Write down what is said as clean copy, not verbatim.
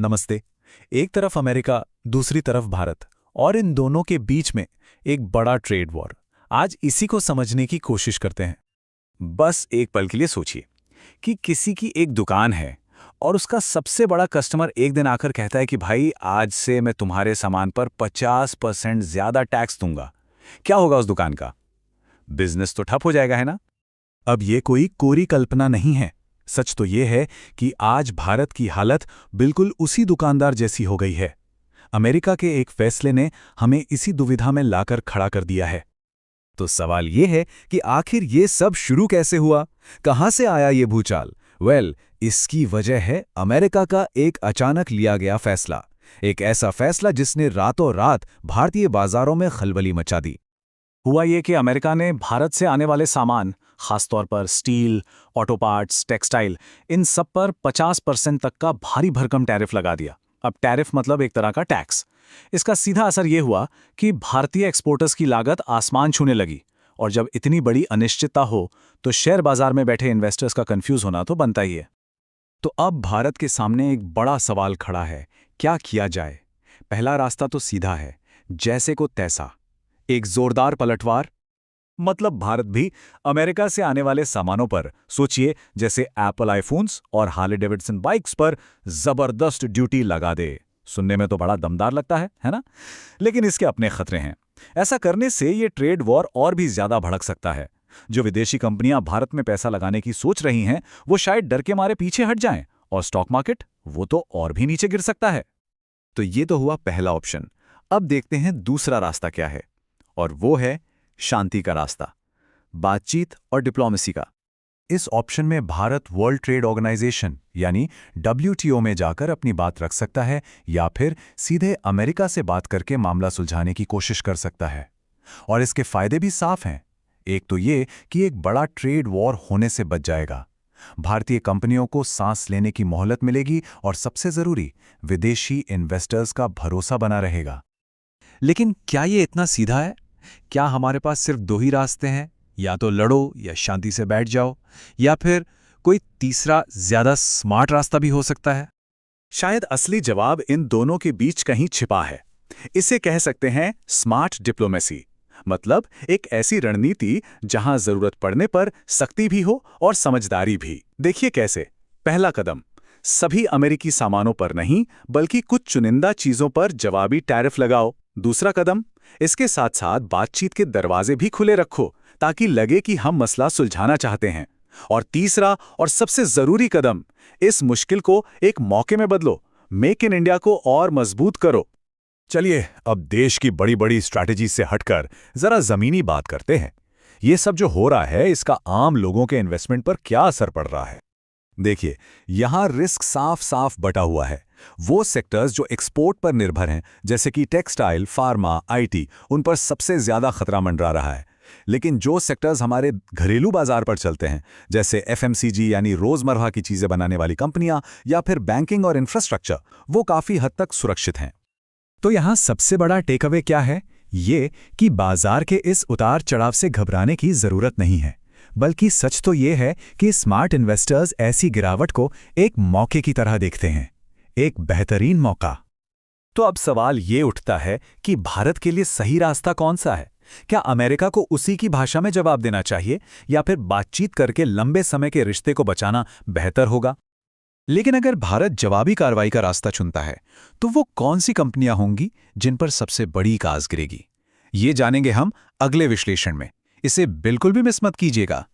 नमस्ते। एक तरफ अमेरिका, दूसरी तरफ भारत, और इन दोनों के बीच में एक बड़ा ट्रेड वॉर। आज इसी को समझने की कोशिश करते हैं। बस एक पल के लिए सोचिए कि किसी की एक दुकान है और उसका सबसे बड़ा कस्टमर एक दिन आकर कहता है कि भाई आज से मैं तुम्हारे सामान पर 50% ज्यादा टैक्स दूंगा। क्या होगा उस दुकान का? बिजनेस तो ठप हो जाएगा, है ना? अब ये कोई कोरी कल्पना नहीं है। सच तो ये है कि आज भारत की हालत बिल्कुल उसी दुकानदार जैसी हो गई है। अमेरिका के एक फैसले ने हमें इसी दुविधा में लाकर खड़ा कर दिया है। तो सवाल ये है कि आखिर ये सब शुरू कैसे हुआ? कहां से आया ये भूचाल? इसकी वजह है अमेरिका का एक अचानक लिया गया फैसला। एक ऐसा फैसला जिसने रातों रात भारतीय बाजारों में खलबली मचा दी। हुआ ये कि अमेरिका ने भारत से आने वाले सामान, खासतौर पर स्टील, ऑटो पार्ट्स, टेक्सटाइल, इन सब पर 50% तक का भारी भरकम टैरिफ लगा दिया। अब टैरिफ मतलब एक तरह का टैक्स। इसका सीधा असर ये हुआ कि भारतीय एक्सपोर्टर्स की लागत आसमान छूने लगी, और जब इतनी बड़ी अनिश्चितता हो तो शेयर बाजार में बैठे इन्वेस्टर्स का कंफ्यूज होना तो बनता ही है। तो अब भारत के सामने एक बड़ा सवाल खड़ा है, क्या किया जाए? पहला रास्ता तो सीधा है, जैसे को तैसा, एक जोरदार पलटवार। मतलब भारत भी अमेरिका से आने वाले सामानों पर, सोचिए जैसे एप्पल आईफोन्स और हार्ले डेविडसन बाइक्स पर जबरदस्त ड्यूटी लगा दे। सुनने में तो बड़ा दमदार लगता है ना? लेकिन इसके अपने खतरे हैं। ऐसा करने से ये ट्रेड वॉर और भी ज्यादा भड़क सकता है। जो विदेशी कंपनियां भारत में पैसा लगाने की सोच रही हैं, वो शायद डर के मारे पीछे हट जाएं, और स्टॉक मार्केट वो तो और भी नीचे गिर सकता है। तो ये तो हुआ पहला ऑप्शन। अब देखते हैं दूसरा रास्ता क्या है, और वो है शांति का रास्ता, बातचीत और डिप्लोमेसी का। इस ऑप्शन में भारत वर्ल्ड ट्रेड ऑर्गेनाइजेशन यानी WTO में जाकर अपनी बात रख सकता है, या फिर सीधे अमेरिका से बात करके मामला सुलझाने की कोशिश कर सकता है। और इसके फायदे भी साफ हैं। एक तो ये कि एक बड़ा ट्रेड वॉर होने से बच जाएगा, भारतीय कंपनियों को सांस लेने की मोहलत मिलेगी, और सबसे जरूरी, विदेशी इन्वेस्टर्स का भरोसा बना रहेगा। लेकिन क्या ये इतना सीधा है? क्या हमारे पास सिर्फ दो ही रास्ते हैं, या तो लड़ो या शांति से बैठ जाओ, या फिर कोई तीसरा ज्यादा स्मार्ट रास्ता भी हो सकता है? शायद असली जवाब इन दोनों के बीच कहीं छिपा है। इसे कह सकते हैं स्मार्ट डिप्लोमेसी। मतलब एक ऐसी रणनीति जहां जरूरत पड़ने पर सख्ती भी हो और समझदारी भी। देखिए कैसे। पहला कदम, सभी अमेरिकी सामानों पर नहीं बल्कि कुछ चुनिंदा चीजों पर जवाबी टैरिफ लगाओ। दूसरा कदम, इसके साथ साथ बातचीत के दरवाजे भी खुले रखो ताकि लगे कि हम मसला सुलझाना चाहते हैं। और तीसरा और सबसे जरूरी कदम, इस मुश्किल को एक मौके में बदलो, मेक इन इंडिया को और मजबूत करो। चलिए अब देश की बड़ी बड़ी स्ट्रैटेजी से हटकर जरा जमीनी बात करते हैं। ये सब जो हो रहा है, इसका आम लोगों के इन्वेस्टमेंट पर क्या असर पड़ रहा है? देखिए, यहां रिस्क साफ साफ बटा हुआ है। वो सेक्टर्स जो एक्सपोर्ट पर निर्भर हैं, जैसे कि टेक्सटाइल, फार्मा, IT, उन पर सबसे ज्यादा खतरा मंडरा रहा है। लेकिन जो सेक्टर्स हमारे घरेलू बाजार पर चलते हैं, जैसे FMCG यानी रोजमर्रा की चीजें बनाने वाली कंपनियां, या फिर बैंकिंग और इंफ्रास्ट्रक्चर, वो काफी हद तक सुरक्षित हैं। तो यहां सबसे बड़ा टेकअवे क्या है? ये कि बाजार के इस उतार चढ़ाव से घबराने की जरूरत नहीं है, बल्कि सच तो ये है कि स्मार्ट इन्वेस्टर्स ऐसी गिरावट को एक मौके की तरह देखते हैं, एक बेहतरीन मौका। तो अब सवाल ये उठता है कि भारत के लिए सही रास्ता कौन सा है? क्या अमेरिका को उसी की भाषा में जवाब देना चाहिए, या फिर बातचीत करके लंबे समय के रिश्ते को बचाना बेहतर होगा? लेकिन अगर भारत जवाबी कार्रवाई का रास्ता चुनता है, तो वो कौन सी कंपनियां होंगी जिन पर सबसे बड़ी काज गिरेगी? ये जानेंगे हम अगले विश्लेषण में। इसे बिल्कुल भी मिस मत कीजिएगा।